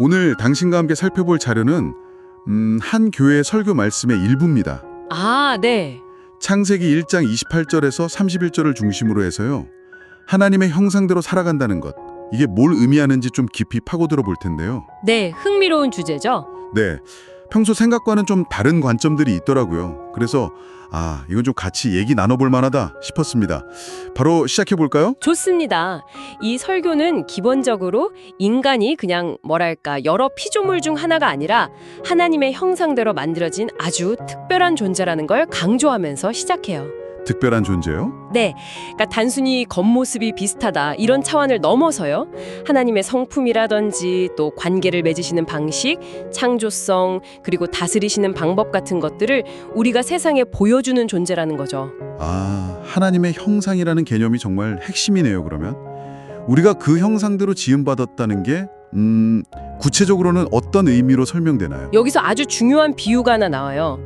오늘 당신과 함께 살펴볼 자료는 한 교회 설교 말씀의 일부입니다. 아, 네. 창세기 1장 28절에서 31절을 중심으로 해서요. 하나님의 형상대로 살아간다는 것, 이게 뭘 의미하는지 좀 깊이 파고들어 볼 텐데요. 네, 흥미로운 주제죠. 네, 평소 생각과는 좀 다른 관점들이 있더라고요. 그래서 이건 좀 같이 얘기 나눠볼 만하다 싶었습니다. 바로 시작해 볼까요? 좋습니다. 이 설교는 기본적으로 인간이 그냥 여러 피조물 중 하나가 아니라 하나님의 형상대로 만들어진 아주 특별한 존재라는 걸 강조하면서 시작해요. 특별한 존재요? 네, 그러니까 단순히 겉모습이 비슷하다 이런 차원을 넘어서요. 하나님의 성품이라든지 또 관계를 맺으시는 방식, 창조성, 그리고 다스리시는 방법 같은 것들을 우리가 세상에 보여주는 존재라는 거죠. 하나님의 형상이라는 개념이 정말 핵심이네요, 그러면. 우리가 그 형상대로 지음받았다는 게 구체적으로는 어떤 의미로 설명되나요? 여기서 아주 중요한 비유가 하나 나와요.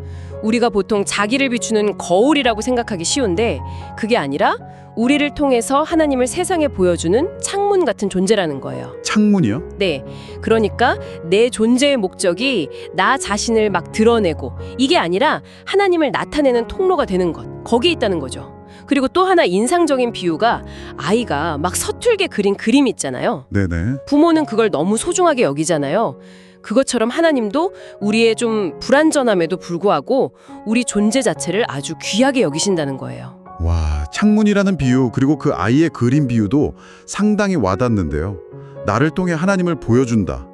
우리가 보통 자기를 비추는 거울이라고 생각하기 쉬운데 그게 아니라 우리를 통해서 하나님을 세상에 보여주는 창문 같은 존재라는 거예요. 창문이요? 네, 그러니까 내 존재의 목적이 나 자신을 막 드러내고 이게 아니라 하나님을 나타내는 통로가 되는 것, 거기에 있다는 거죠. 그리고 또 하나 인상적인 비유가 아이가 막 서툴게 그린 그림 있잖아요. 네네. 부모는 그걸 너무 소중하게 여기잖아요. 그것처럼 하나님도 우리의 좀 불완전함에도 불구하고 우리 존재 자체를 아주 귀하게 여기신다는 거예요. 와, 창문이라는 비유, 그리고 그 아이의 그림 비유도 상당히 와닿는데요. 나를 통해 하나님을 보여준다.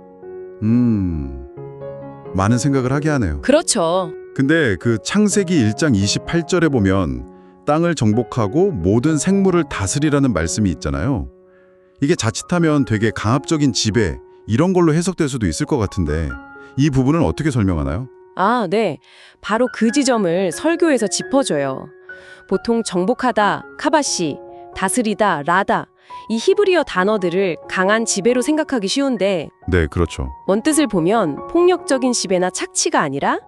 많은 생각을 하게 하네요. 그렇죠. 근데 그 창세기 1장 28절에 보면 땅을 정복하고 모든 생물을 다스리라는 말씀이 있잖아요. 이게 자칫하면 되게 강압적인 지배, 이런 걸로 해석될 수도 있을 것 같은데 이 부분은 어떻게 설명하나요? 네. 바로 그 지점을 설교에서 짚어줘요. 보통 정복하다, 카바시, 다스리다, 라다 이 히브리어 단어들을 강한 지배로 생각하기 쉬운데 네, 그렇죠. 원뜻을 보면 폭력적인 지배나 착취가 아니라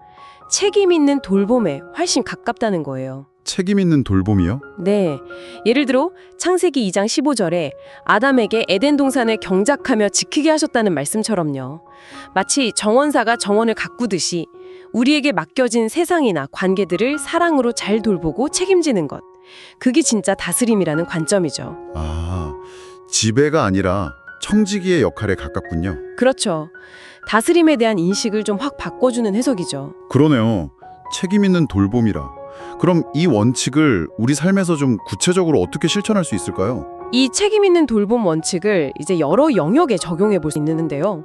책임 있는 돌봄에 훨씬 가깝다는 거예요. 책임 있는 돌봄이요? 네. 예를 들어 창세기 2장 15절에 아담에게 에덴 동산을 경작하며 지키게 하셨다는 말씀처럼요. 마치 정원사가 정원을 가꾸듯이 우리에게 맡겨진 세상이나 관계들을 사랑으로 잘 돌보고 책임지는 것. 그게 진짜 다스림이라는 관점이죠. 지배가 아니라 청지기의 역할에 가깝군요. 그렇죠. 다스림에 대한 인식을 좀 확 바꿔주는 해석이죠. 그러네요. 책임 있는 돌봄이라. 그럼 이 원칙을 우리 삶에서 좀 구체적으로 어떻게 실천할 수 있을까요? 이 책임 있는 돌봄 원칙을 이제 여러 영역에 적용해 볼 수 있는데요.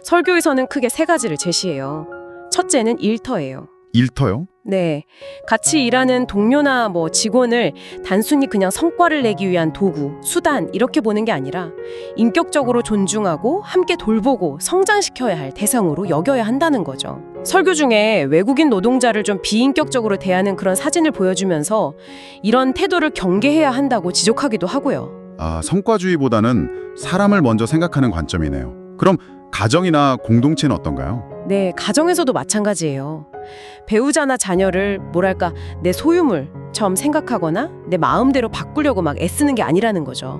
설교에서는 크게 세 가지를 제시해요. 첫째는 일터예요. 일터요? 네, 같이 일하는 동료나 직원을 단순히 그냥 성과를 내기 위한 도구, 수단 이렇게 보는 게 아니라 인격적으로 존중하고 함께 돌보고 성장시켜야 할 대상으로 여겨야 한다는 거죠. 설교 중에 외국인 노동자를 좀 비인격적으로 대하는 그런 사진을 보여주면서 이런 태도를 경계해야 한다고 지적하기도 하고요. 성과주의보다는 사람을 먼저 생각하는 관점이네요. 그럼 가정이나 공동체는 어떤가요? 네, 가정에서도 마찬가지예요. 배우자나 자녀를 내 소유물처럼 생각하거나 내 마음대로 바꾸려고 막 애쓰는 게 아니라는 거죠.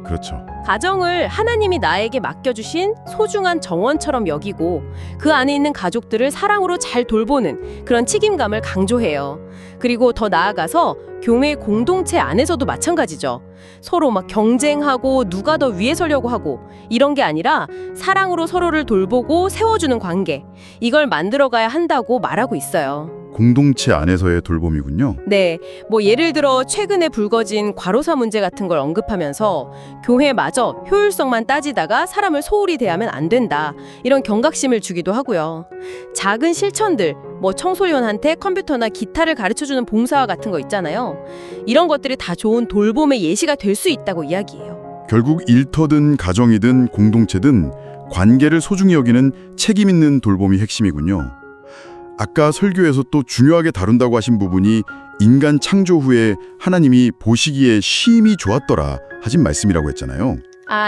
그렇죠. 가정을 하나님이 나에게 맡겨주신 소중한 정원처럼 여기고 그 안에 있는 가족들을 사랑으로 잘 돌보는 그런 책임감을 강조해요. 그리고 더 나아가서 교회 공동체 안에서도 마찬가지죠. 서로 막 경쟁하고 누가 더 위에 서려고 하고 이런 게 아니라 사랑으로 서로를 돌보고 세워주는 관계, 이걸 만들어가야 한다고 말하고 있어요. 공동체 안에서의 돌봄이군요. 네, 예를 들어 최근에 불거진 과로사 문제 같은 걸 언급하면서 교회마저 효율성만 따지다가 사람을 소홀히 대하면 안 된다, 이런 경각심을 주기도 하고요. 작은 실천들, 청소년한테 컴퓨터나 기타를 가르쳐주는 봉사와 같은 거 있잖아요. 이런 것들이 다 좋은 돌봄의 예시가 될 수 있다고 이야기해요. 결국 일터든 가정이든 공동체든 관계를 소중히 여기는 책임 있는 돌봄이 핵심이군요. 아까 설교에서 또 중요하게 다룬다고 하신 부분이 인간 창조 후에 하나님이 보시기에 심히 좋았더라 하신 말씀이라고 했잖아요.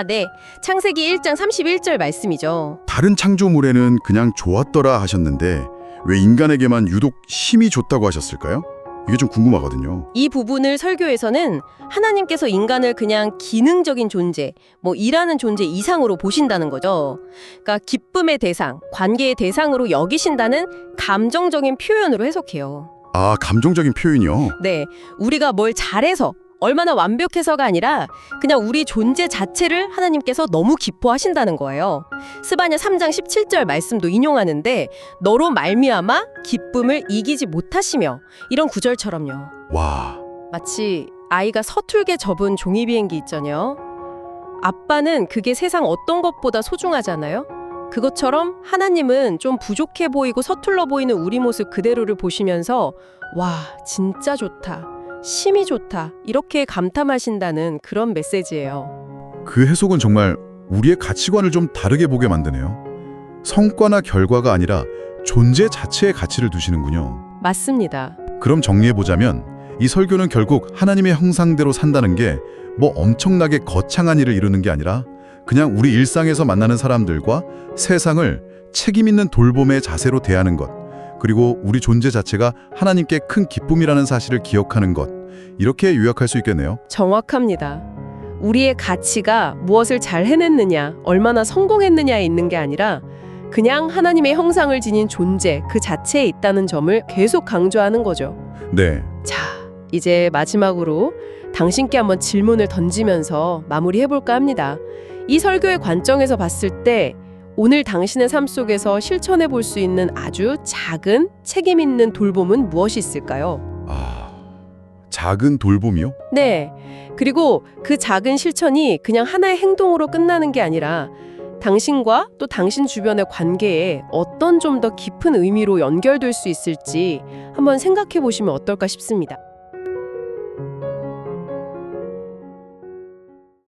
네. 창세기 1장 31절 말씀이죠. 다른 창조물에는 그냥 좋았더라 하셨는데 왜 인간에게만 유독 심히 좋다고 하셨을까요? 이게 좀 궁금하거든요. 이 부분을 설교에서는 하나님께서 인간을 그냥 기능적인 존재, 일하는 존재 이상으로 보신다는 거죠. 그러니까 기쁨의 대상, 관계의 대상으로 여기신다는 감정적인 표현으로 해석해요. 아, 감정적인 표현이요? 네, 우리가 뭘 잘해서 얼마나 완벽해서가 아니라 그냥 우리 존재 자체를 하나님께서 너무 기뻐하신다는 거예요. 스바냐 3장 17절 말씀도 인용하는데 너로 말미암아 기쁨을 이기지 못하시며 이런 구절처럼요. 와, 마치 아이가 서툴게 접은 종이비행기 있잖아요. 아빠는 그게 세상 어떤 것보다 소중하잖아요. 그것처럼 하나님은 좀 부족해 보이고 서툴러 보이는 우리 모습 그대로를 보시면서 와, 진짜 좋다. 심이 좋다. 이렇게 감탄하신다는 그런 메시지예요. 그 해석은 정말 우리의 가치관을 좀 다르게 보게 만드네요. 성과나 결과가 아니라 존재 자체의 가치를 두시는군요. 맞습니다. 그럼 정리해보자면 이 설교는 결국 하나님의 형상대로 산다는 게 엄청나게 거창한 일을 이루는 게 아니라 그냥 우리 일상에서 만나는 사람들과 세상을 책임 있는 돌봄의 자세로 대하는 것, 그리고 우리 존재 자체가 하나님께 큰 기쁨이라는 사실을 기억하는 것, 이렇게 요약할 수 있겠네요. 정확합니다. 우리의 가치가 무엇을 잘 해냈느냐, 얼마나 성공했느냐에 있는 게 아니라 그냥 하나님의 형상을 지닌 존재 그 자체에 있다는 점을 계속 강조하는 거죠. 네, 자, 이제 마지막으로 당신께 한번 질문을 던지면서 마무리해볼까 합니다. 이 설교의 관점에서 봤을 때 오늘 당신의 삶 속에서 실천해 볼 수 있는 아주 작은 책임 있는 돌봄은 무엇이 있을까요? 작은 돌봄이요? 네. 그리고 그 작은 실천이 그냥 하나의 행동으로 끝나는 게 아니라 당신과 또 당신 주변의 관계에 어떤 좀 더 깊은 의미로 연결될 수 있을지 한번 생각해 보시면 어떨까 싶습니다.